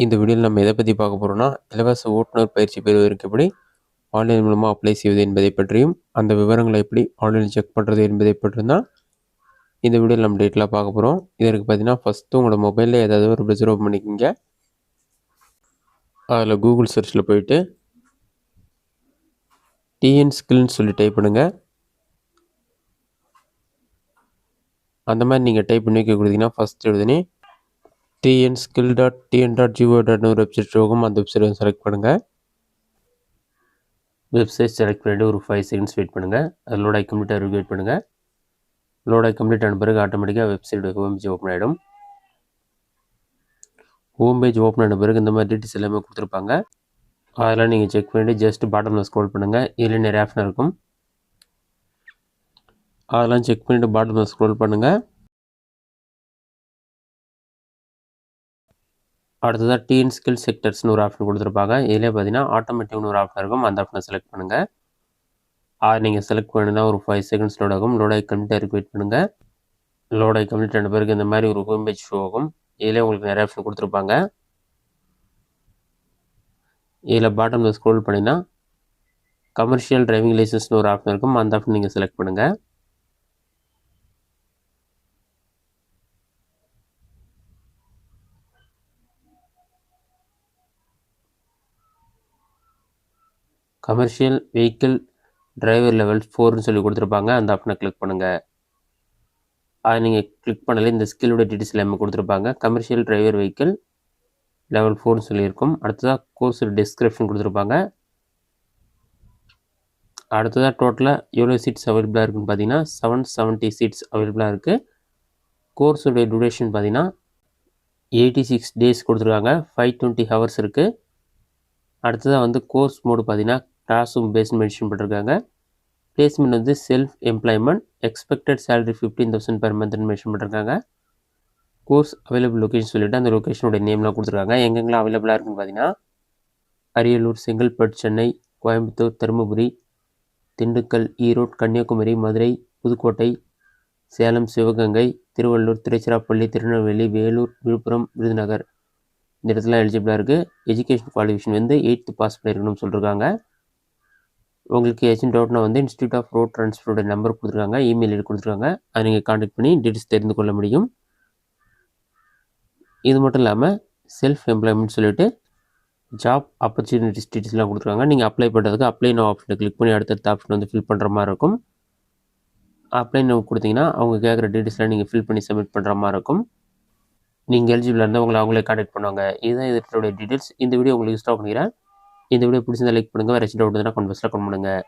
இந்த வீடியோவில் நம்ம எதை பற்றி பார்க்க போகிறோம்னா, இலவச ஓட்டுநர் பயிற்சி பெறுவதற்கு எப்படி ஆன்லைன் மூலமாக அப்ளை செய்வது என்பதை பற்றியும், அந்த விவரங்களை எப்படி ஆன்லைனில் செக் பண்ணுறது என்பதை பற்றியும் தான் இந்த வீடியோவில் நம்ம டீட்டெயிலாக பார்க்க போகிறோம். இதற்கு பார்த்தீங்கன்னா, ஃபஸ்ட்டு உங்களோட மொபைலில் ஏதாவது ஒரு ப்ரௌசர் ஓப்பன் பண்ணிக்கோங்க. அதில் கூகுள் சர்ச்சில் போயிட்டு டிஎன் ஸ்கில்னு சொல்லி டைப் பண்ணுங்கள். அந்த மாதிரி நீங்கள் டைப் பண்ணி வைக்க கொடுத்தீங்கன்னா, ஃபஸ்ட் எழுதுனே tnskill.tn.go.in ஒரு வெப்சைட் போகும். அந்த வெப்சைட்டை செலக்ட் பண்ணுங்கள். வெப்சைட் செலக்ட் பண்ணிவிட்டு ஒரு 5 செகண்ட்ஸ் வெயிட் பண்ணுங்கள். அது லோட் ஆகி கம்ப்ளீட் ஆகிறதுக்கு வெயிட் பண்ணுங்கள். லோட் ஆகி கம்ப்ளீட் ஆன பிறகு ஆட்டோமேட்டிக்காக வெப்சைட் ஹோம் பேஜ் ஓப்பன் ஆகிடும். ஹோம் பேஜ் ஓப்பன் ஆன பிறகு இந்த மாதிரி டீட்டெயில்ஸ் எல்லாமே கொடுத்துருப்பாங்க. அதெல்லாம் நீங்கள் செக் பண்ணிவிட்டு ஜஸ்ட் பாட்டமில் ஸ்க்ரோல் பண்ணுங்கள். இதில் நிறைய ஆப்ஷன் இருக்கும். அதெல்லாம் செக் பண்ணிவிட்டு பாட்டமில் ஸ்க்ரோல் பண்ணுங்கள். அடுத்ததாக டிஎன் ஸ்கில் செக்டர்ஸ்னு ஒரு ஆப்ஷன் கொடுத்துருப்பாங்க. இதிலே பார்த்தீங்கன்னா ஆட்டோமேட்டிக்னு ஒரு ஆப்ஷன் இருக்கும். அந்த ஆப்ஷனை செலக்ட் பண்ணுங்கள். நீங்கள் செலக்ட் பண்ணினா ஒரு 5 செகண்ட்ஸ் லோட் ஆகும். லோட் ஆகி கம்ப்ளீட் ஆகிறதுக்கு வெயிட் பண்ணுங்கள். லோட் ஆகி கம்ப்ளீட் ஆன பிறகு இந்த மாதிரி ஒரு ஹோம் பேஜ் ஷோ ஆகும். இதிலே உங்களுக்கு நிறைய ஆப்ஷன் கொடுத்துருப்பாங்க. இதில் பாட்டமில் ஸ்க்ரோல் பண்ணினா கமர்ஷியல் டிரைவிங் லைசன்ஸ்னு ஒரு ஆப்ஷன் இருக்கும். அந்த ஆப்ஷன் நீங்கள் செலக்ட் பண்ணுங்கள். கமர்ஷியல் வெஹிக்கிள் டிரைவர் லெவல் 4ன்னு சொல்லி கொடுத்துருப்பாங்க. அந்த ஆப்ஷனை கிளிக் பண்ணுங்கள். அதை நீங்கள் கிளிக் பண்ணல இந்த ஸ்கில்லோட டீட்டெயில்ஸ் எல்லாமே கொடுத்துருப்பாங்க. கமர்ஷியல் டிரைவர் வெஹிக்கிள் லெவல் 4ன்னு சொல்லியிருக்கும். அடுத்ததாக கோர்ஸ் டிஸ்கிரிப்ஷன் கொடுத்துருப்பாங்க. அடுத்ததாக டோட்டலாக எவ்வளோ சீட்ஸ் அவைலபிளாக இருக்குன்னு பார்த்தீங்கன்னா 770 சீட்ஸ் அவைலபிளாக இருக்குது. கோர்ஸுடைய டூரேஷன் பார்த்தீங்கன்னா 86 டேஸ் கொடுத்துருக்காங்க. 520 ஹவர்ஸ் இருக்குது. அடுத்ததாக வந்து கோர்ஸ் மோடு பார்த்தீங்கன்னா கிளாஸ் ரூம் பேஸ்ட் மென்ஷன் பண்ணிருக்காங்க. பிளேஸ்மெண்ட் வந்து self employment, expected salary 15,000 per மந்த்னு மென்ஷன் பண்ணிருக்காங்க. கோர்ஸ் அவைலபிள் லொக்கேஷன் சொல்லிவிட்டு அந்த லொக்கேஷனுடைய நேம்லாம் கொடுத்துருக்காங்க. எங்கெங்கெல்லாம் அவைலபிளாக இருக்குன்னு பார்த்தீங்கன்னா அரியலூர், செங்கல்பட்டு, சென்னை, கோயம்புத்தூர், தருமபுரி, திண்டுக்கல், ஈரோடு, கன்னியாகுமரி, மதுரை, புதுக்கோட்டை, சேலம், சிவகங்கை, திருவள்ளூர், திருச்சிராப்பள்ளி, திருநெல்வேலி, வேலூர், விழுப்புரம், விருதுநகர் இந்த இடத்துல எலிஜிபிளாக இருக்குது. எஜுகேஷன் குவாலிஃபிகேஷன் வந்து 8th பாஸ் பண்ணியிருக்கணும்னு சொல்லியிருக்காங்க. உங்களுக்கு ஏஜென்ட் டவுட்னா வந்து இன்ஸ்டியூட் ஆஃப் ரோட் டிரான்ஸ்போர்ட்டோட நம்பர் கொடுத்துருக்காங்க, இமெயில் ஐடி கொடுத்துருக்காங்க. அதை நீங்கள் கான்டாக்ட் பண்ணி டீட்டெயில்ஸ் தெரிந்து கொள்ள முடியும். இது மட்டும் இல்லாமல் செல்ஃப் எம்ப்ளாய்மெண்ட் சொல்லிவிட்டு ஜாப் ஆப்பர்ச்சுனிட்டிஸ் டீட்டெயில்ஸ்லாம் கொடுத்துருக்காங்க. நீங்கள் அப்ளை பண்ணுறதுக்கு அப்ளை நோ ஆப்ஷனை கிளிக் பண்ணி அடுத்தடுத்த ஆப்ஷன் வந்து ஃபில் பண்ணுற மாதிரி இருக்கும். அப்ளை நோ கொடுத்தீங்கன்னா அவங்க கேட்குற டீட்டெயில்ஸ்லாம் நீங்கள் ஃபில் பண்ணி சப்மிட் பண்ணுற மாதிரி இருக்கும். நீங்கள் எலிஜிபிளாக இருந்தால் உங்களை அவங்களே கான்டாக்ட் பண்ணுவாங்க. இதுதான் இதோடைய டீட்டெயில்ஸ். இந்த வீடியோ உங்களுக்கு யூஸ்ஃபுல்லாக பண்ணிக்கிறேன். இந்த வீடியோ பிடிச்சிருந்தா லைக் பண்ணுங்கள். வேறு ஏதாச்சும் டவுட் இருந்தால் கமெண்ட் பாக்ஸில் கமெண்ட் பண்ணுங்கள்.